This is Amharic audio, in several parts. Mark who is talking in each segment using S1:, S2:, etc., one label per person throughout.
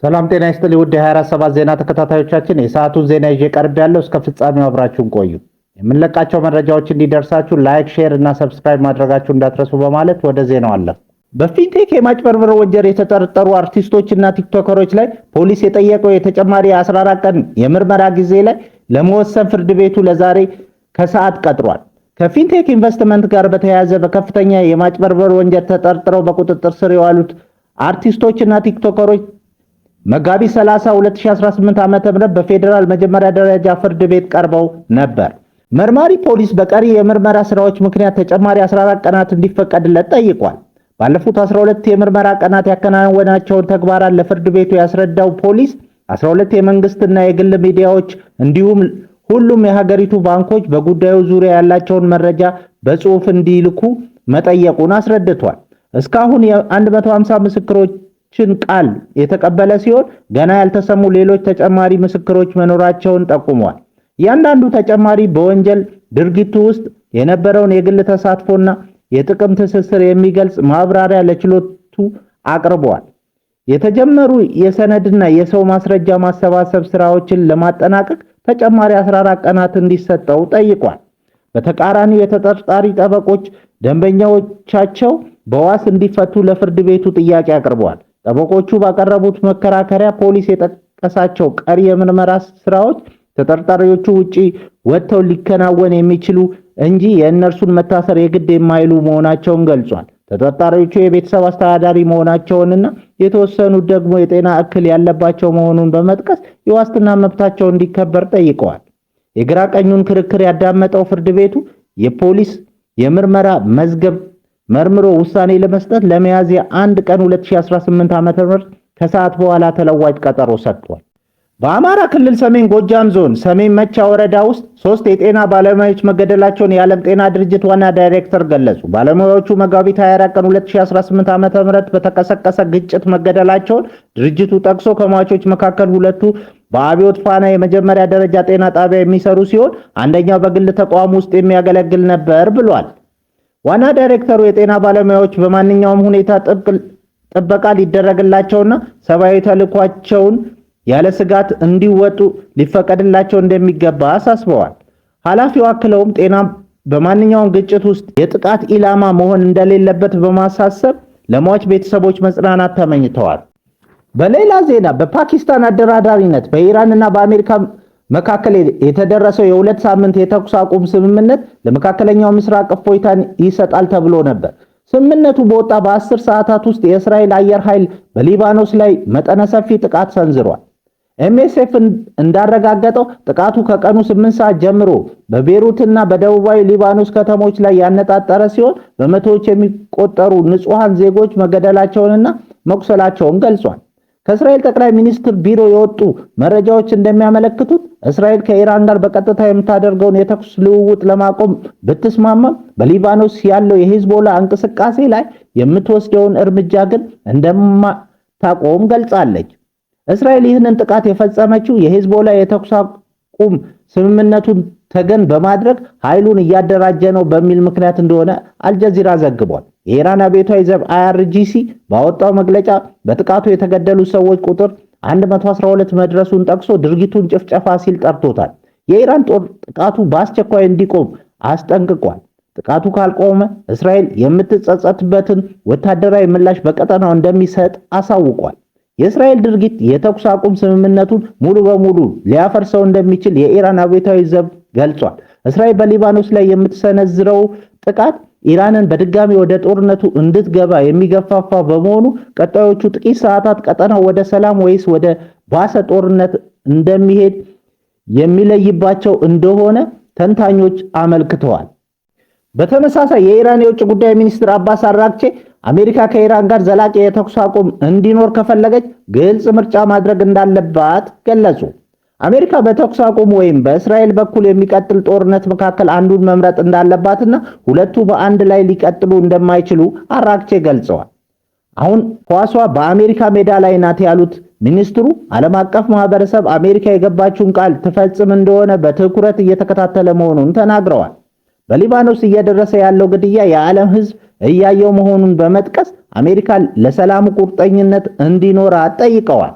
S1: ሰላም ጤና ይስጥልኝ ውድ የ24/7 ዜና ተከታታዮቻችን፣ የሰዓቱን ዜና ይዤ ቀርብ ያለው እስከ ፍጻሜው አብራችሁን ቆዩ። የምንለቃቸው መረጃዎች እንዲደርሳችሁ ላይክ፣ ሼር እና ሰብስክራይብ ማድረጋችሁ እንዳትረሱ በማለት ወደ ዜናው አለፍ። በፊንቴክ የማጭበርበር ወንጀል የተጠረጠሩ አርቲስቶችና ቲክቶከሮች ላይ ፖሊስ የጠየቀው የተጨማሪ 14 ቀን የምርመራ ጊዜ ላይ ለመወሰን ፍርድ ቤቱ ለዛሬ ከሰዓት ቀጥሯል። ከፊንቴክ ኢንቨስትመንት ጋር በተያያዘ በከፍተኛ የማጭበርበር ወንጀል ተጠርጥረው በቁጥጥር ስር የዋሉት አርቲስቶችና ቲክቶከሮች መጋቢት 30 2018 ዓ.ም በፌዴራል መጀመሪያ ደረጃ ፍርድ ቤት ቀርበው ነበር። መርማሪ ፖሊስ በቀሪ የምርመራ ስራዎች ምክንያት ተጨማሪ 14 ቀናት እንዲፈቀድለት ጠይቋል። ባለፉት 12 የምርመራ ቀናት ያከናወናቸውን ተግባራት ለፍርድ ቤቱ ያስረዳው ፖሊስ 12 የመንግስትና የግል ሚዲያዎች እንዲሁም ሁሉም የሀገሪቱ ባንኮች በጉዳዩ ዙሪያ ያላቸውን መረጃ በጽሑፍ እንዲልኩ መጠየቁን አስረድቷል። እስካሁን የ150 ምስክሮችን ቃል የተቀበለ ሲሆን ገና ያልተሰሙ ሌሎች ተጨማሪ ምስክሮች መኖራቸውን ጠቁሟል። እያንዳንዱ ተጨማሪ በወንጀል ድርጊቱ ውስጥ የነበረውን የግል ተሳትፎና የጥቅም ትስስር የሚገልጽ ማብራሪያ ለችሎቱ አቅርበዋል። የተጀመሩ የሰነድና የሰው ማስረጃ ማሰባሰብ ስራዎችን ለማጠናቀቅ ተጨማሪ 14 ቀናት እንዲሰጠው ጠይቋል። በተቃራኒው የተጠርጣሪ ጠበቆች ደንበኞቻቸው በዋስ እንዲፈቱ ለፍርድ ቤቱ ጥያቄ አቅርበዋል። ጠበቆቹ ባቀረቡት መከራከሪያ ፖሊስ የጠቀሳቸው ቀሪ የምርመራ ስራዎች ተጠርጣሪዎቹ ውጪ ወጥተው ሊከናወን የሚችሉ እንጂ የእነርሱን መታሰር የግድ የማይሉ መሆናቸውን ገልጿል። ተጠርጣሪዎቹ የቤተሰብ አስተዳዳሪ መሆናቸውንና የተወሰኑት ደግሞ የጤና እክል ያለባቸው መሆኑን በመጥቀስ የዋስትና መብታቸው እንዲከበር ጠይቀዋል። የግራ ቀኙን ክርክር ያዳመጠው ፍርድ ቤቱ የፖሊስ የምርመራ መዝገብ መርምሮ ውሳኔ ለመስጠት ለሚያዝያ 1 ቀን 2018 ዓ.ም ከሰዓት በኋላ ተለዋጭ ቀጠሮ ሰጥቷል። በአማራ ክልል ሰሜን ጎጃም ዞን ሰሜን መቻ ወረዳ ውስጥ 3 የጤና ባለሙያዎች መገደላቸውን የዓለም ጤና ድርጅት ዋና ዳይሬክተር ገለጹ። ባለሙያዎቹ መጋቢት 24 ቀን 2018 ዓ.ም በተቀሰቀሰ ግጭት መገደላቸውን ድርጅቱ ጠቅሶ ከሟቾች መካከል ሁለቱ በአብዮት ፋና የመጀመሪያ ደረጃ ጤና ጣቢያ የሚሰሩ ሲሆን አንደኛው በግል ተቋም ውስጥ የሚያገለግል ነበር ብሏል። ዋና ዳይሬክተሩ የጤና ባለሙያዎች በማንኛውም ሁኔታ ጥበቃ ሊደረግላቸውና ሰብአዊ ተልዕኳቸውን ያለ ስጋት እንዲወጡ ሊፈቀድላቸው እንደሚገባ አሳስበዋል። ኃላፊው አክለውም ጤና በማንኛውም ግጭት ውስጥ የጥቃት ኢላማ መሆን እንደሌለበት በማሳሰብ ለሟች ቤተሰቦች መጽናናት ተመኝተዋል። በሌላ ዜና በፓኪስታን አደራዳሪነት በኢራንና በአሜሪካ መካከል የተደረሰው የ2 ሳምንት የተኩስ አቁም ስምምነት ለመካከለኛው ምስራቅ እፎይታን ይሰጣል ተብሎ ነበር። ስምምነቱ በወጣ በ10 ሰዓታት ውስጥ የእስራኤል አየር ኃይል በሊባኖስ ላይ መጠነ ሰፊ ጥቃት ሰንዝሯል። ኤምኤስኤፍ እንዳረጋገጠው ጥቃቱ ከቀኑ 8 ሰዓት ጀምሮ በቤሩትና በደቡባዊ ሊባኖስ ከተሞች ላይ ያነጣጠረ ሲሆን በመቶዎች የሚቆጠሩ ንጹሃን ዜጎች መገደላቸውንና መቁሰላቸውን ገልጿል። ከእስራኤል ጠቅላይ ሚኒስትር ቢሮ የወጡ መረጃዎች እንደሚያመለክቱት እስራኤል ከኢራን ጋር በቀጥታ የምታደርገውን የተኩስ ልውውጥ ለማቆም ብትስማማም በሊባኖስ ያለው የሂዝቦላ እንቅስቃሴ ላይ የምትወስደውን እርምጃ ግን እንደማታቆም ገልጻለች። እስራኤል ይህንን ጥቃት የፈጸመችው የሂዝቦላ የተኩስ አቁም ስምምነቱን ተገን በማድረግ ኃይሉን እያደራጀ ነው በሚል ምክንያት እንደሆነ አልጀዚራ ዘግቧል። የኢራን አብዮታዊ ዘብ IRGC ባወጣው መግለጫ በጥቃቱ የተገደሉ ሰዎች ቁጥር 112 መድረሱን ጠቅሶ ድርጊቱን ጭፍጨፋ ሲል ጠርቶታል። የኢራን ጦር ጥቃቱ በአስቸኳይ እንዲቆም አስጠንቅቋል። ጥቃቱ ካልቆመ እስራኤል የምትጸጸትበትን ወታደራዊ ምላሽ በቀጠናው እንደሚሰጥ አሳውቋል። የእስራኤል ድርጊት የተኩስ አቁም ስምምነቱን ሙሉ በሙሉ ሊያፈርሰው እንደሚችል የኢራን አብዮታዊ ዘብ ገልጿል። እስራኤል በሊባኖስ ላይ የምትሰነዝረው ጥቃት ኢራንን በድጋሚ ወደ ጦርነቱ እንድትገባ የሚገፋፋ በመሆኑ ቀጣዮቹ ጥቂት ሰዓታት ቀጠናው ወደ ሰላም ወይስ ወደ ባሰ ጦርነት እንደሚሄድ የሚለይባቸው እንደሆነ ተንታኞች አመልክተዋል። በተመሳሳይ የኢራን የውጭ ጉዳይ ሚኒስትር አባስ አራግቼ አሜሪካ ከኢራን ጋር ዘላቂ የተኩስ አቁም እንዲኖር ከፈለገች ግልጽ ምርጫ ማድረግ እንዳለባት ገለጹ። አሜሪካ በተኩስ አቁም ወይም በእስራኤል በኩል የሚቀጥል ጦርነት መካከል አንዱን መምረጥ እንዳለባትና ሁለቱ በአንድ ላይ ሊቀጥሉ እንደማይችሉ አራግቼ ገልጸዋል። አሁን ኳሷ በአሜሪካ ሜዳ ላይ ናት ያሉት ሚኒስትሩ ዓለም አቀፍ ማህበረሰብ አሜሪካ የገባችውን ቃል ትፈጽም እንደሆነ በትኩረት እየተከታተለ መሆኑን ተናግረዋል። በሊባኖስ እየደረሰ ያለው ግድያ የዓለም ሕዝብ እያየው መሆኑን በመጥቀስ አሜሪካ ለሰላም ቁርጠኝነት እንዲኖራት ጠይቀዋል።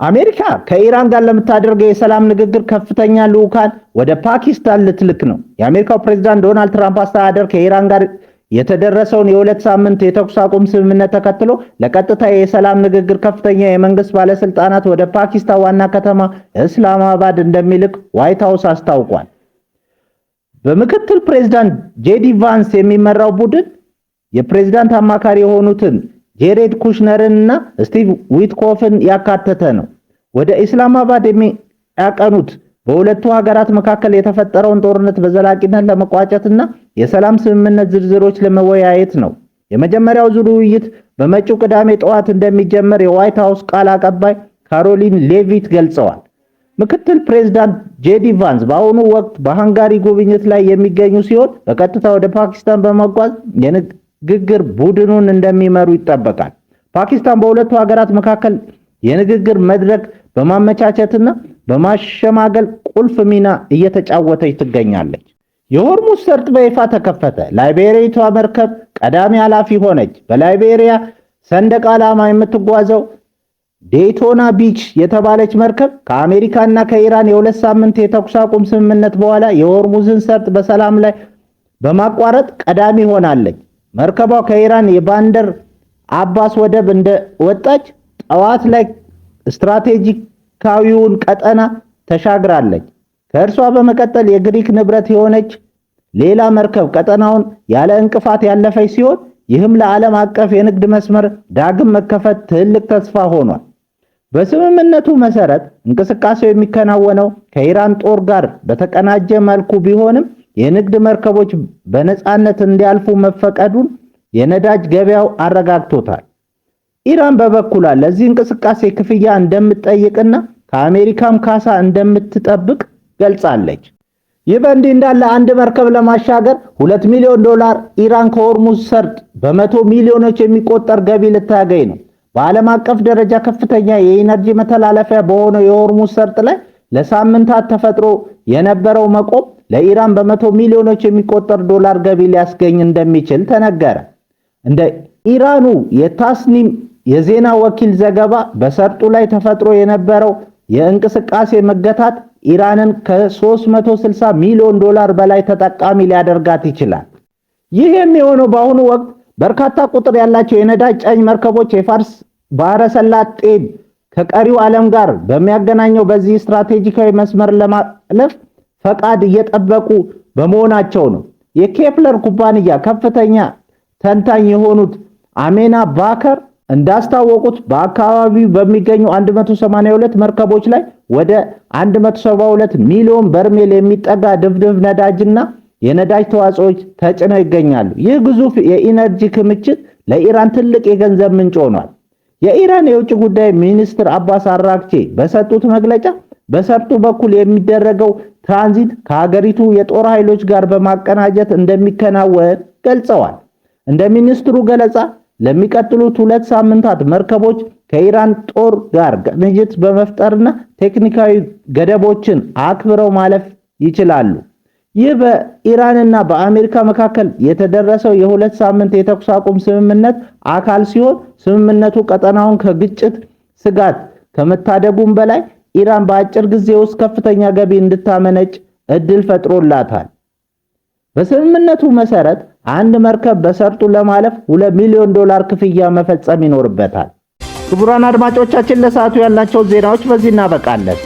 S1: አሜሪካ ከኢራን ጋር ለምታደርገው የሰላም ንግግር ከፍተኛ ልዑካን ወደ ፓኪስታን ልትልክ ነው። የአሜሪካው ፕሬዝዳንት ዶናልድ ትራምፕ አስተዳደር ከኢራን ጋር የተደረሰውን የ2 ሳምንት የተኩስ አቁም ስምምነት ተከትሎ ለቀጥታ የሰላም ንግግር ከፍተኛ የመንግስት ባለስልጣናት ወደ ፓኪስታን ዋና ከተማ እስላማባድ እንደሚልክ ዋይት ሃውስ አስታውቋል። በምክትል ፕሬዝዳንት ጄዲ ቫንስ የሚመራው ቡድን የፕሬዝዳንት አማካሪ የሆኑትን ጄሬድ ኩሽነርን እና ስቲቭ ዊትኮፍን ያካተተ ነው። ወደ ኢስላማባድ የሚያቀኑት በሁለቱ ሀገራት መካከል የተፈጠረውን ጦርነት በዘላቂነት ለመቋጨትና የሰላም ስምምነት ዝርዝሮች ለመወያየት ነው። የመጀመሪያው ዙር ውይይት በመጪው ቅዳሜ ጠዋት እንደሚጀመር የዋይት ሃውስ ቃል አቀባይ ካሮሊን ሌቪት ገልጸዋል። ምክትል ፕሬዝዳንት ጄዲ ቫንስ በአሁኑ ወቅት በሃንጋሪ ጉብኝት ላይ የሚገኙ ሲሆን በቀጥታ ወደ ፓኪስታን በመጓዝ የንግግር ቡድኑን እንደሚመሩ ይጠበቃል። ፓኪስታን በሁለቱ ሀገራት መካከል የንግግር መድረክ በማመቻቸትና በማሸማገል ቁልፍ ሚና እየተጫወተች ትገኛለች። የሆርሙዝ ሰርጥ በይፋ ተከፈተ። ላይቤሪያዊቷ መርከብ ቀዳሚ ኃላፊ ሆነች። በላይቤሪያ ሰንደቅ ዓላማ የምትጓዘው ዴይቶና ቢች የተባለች መርከብ ከአሜሪካና ከኢራን የ2 ሳምንት የተኩስ አቁም ስምምነት በኋላ የሆርሙዝን ሰርጥ በሰላም ላይ በማቋረጥ ቀዳሚ ሆናለች። መርከቧ ከኢራን የባንደር አባስ ወደብ እንደወጣች ጠዋት ላይ ስትራቴጂካዊውን ቀጠና ተሻግራለች። ከእርሷ በመቀጠል የግሪክ ንብረት የሆነች ሌላ መርከብ ቀጠናውን ያለ እንቅፋት ያለፈች ሲሆን ይህም ለዓለም አቀፍ የንግድ መስመር ዳግም መከፈት ትልቅ ተስፋ ሆኗል። በስምምነቱ መሰረት እንቅስቃሴው የሚከናወነው ከኢራን ጦር ጋር በተቀናጀ መልኩ ቢሆንም የንግድ መርከቦች በነፃነት እንዲያልፉ መፈቀዱን የነዳጅ ገበያው አረጋግጦታል። ኢራን በበኩሏ ለዚህ እንቅስቃሴ ክፍያ እንደምትጠይቅና ከአሜሪካም ካሳ እንደምትጠብቅ ገልጻለች። ይህ በእንዲህ እንዳለ አንድ መርከብ ለማሻገር $2 ሚሊዮን ኢራን ከሆርሙዝ ሰርጥ በመቶ ሚሊዮኖች የሚቆጠር ገቢ ልታገኝ ነው። በዓለም አቀፍ ደረጃ ከፍተኛ የኢነርጂ መተላለፊያ በሆነው የሆርሙዝ ሰርጥ ላይ ለሳምንታት ተፈጥሮ የነበረው መቆም ለኢራን በመቶ ሚሊዮኖች የሚቆጠር ዶላር ገቢ ሊያስገኝ እንደሚችል ተነገረ። እንደ ኢራኑ የታስኒም የዜና ወኪል ዘገባ በሰርጡ ላይ ተፈጥሮ የነበረው የእንቅስቃሴ መገታት ኢራንን ከ360 ሚሊዮን ዶላር በላይ ተጠቃሚ ሊያደርጋት ይችላል። ይህ የሚሆነው በአሁኑ ወቅት በርካታ ቁጥር ያላቸው የነዳጅ ጫኝ መርከቦች የፋርስ ባህረ ሰላጤን ከቀሪው ዓለም ጋር በሚያገናኘው በዚህ ስትራቴጂካዊ መስመር ለማለፍ ፈቃድ እየጠበቁ በመሆናቸው ነው። የኬፕለር ኩባንያ ከፍተኛ ተንታኝ የሆኑት አሜና ባከር እንዳስታወቁት በአካባቢው በሚገኙ 182 መርከቦች ላይ ወደ 172 ሚሊዮን በርሜል የሚጠጋ ድፍድፍ ነዳጅና የነዳጅ ተዋጽኦች ተጭነው ይገኛሉ። ይህ ግዙፍ የኢነርጂ ክምችት ለኢራን ትልቅ የገንዘብ ምንጭ ሆኗል። የኢራን የውጭ ጉዳይ ሚኒስትር አባስ አራግቺ በሰጡት መግለጫ በሰርጡ በኩል የሚደረገው ትራንዚት ከሀገሪቱ የጦር ኃይሎች ጋር በማቀናጀት እንደሚከናወን ገልጸዋል። እንደ ሚኒስትሩ ገለጻ ለሚቀጥሉት 2 ሳምንታት መርከቦች ከኢራን ጦር ጋር ቅንጅት በመፍጠርና ቴክኒካዊ ገደቦችን አክብረው ማለፍ ይችላሉ። ይህ በኢራንና በአሜሪካ መካከል የተደረሰው የ2 ሳምንት የተኩስ አቁም ስምምነት አካል ሲሆን ስምምነቱ ቀጠናውን ከግጭት ስጋት ከመታደጉም በላይ ኢራን በአጭር ጊዜ ውስጥ ከፍተኛ ገቢ እንድታመነጭ እድል ፈጥሮላታል። በስምምነቱ መሰረት አንድ መርከብ በሰርጡ ለማለፍ $2 ሚሊዮን ክፍያ መፈጸም ይኖርበታል። ክቡራን አድማጮቻችን ለሰዓቱ ያላቸው ዜናዎች በዚህ እናበቃለን።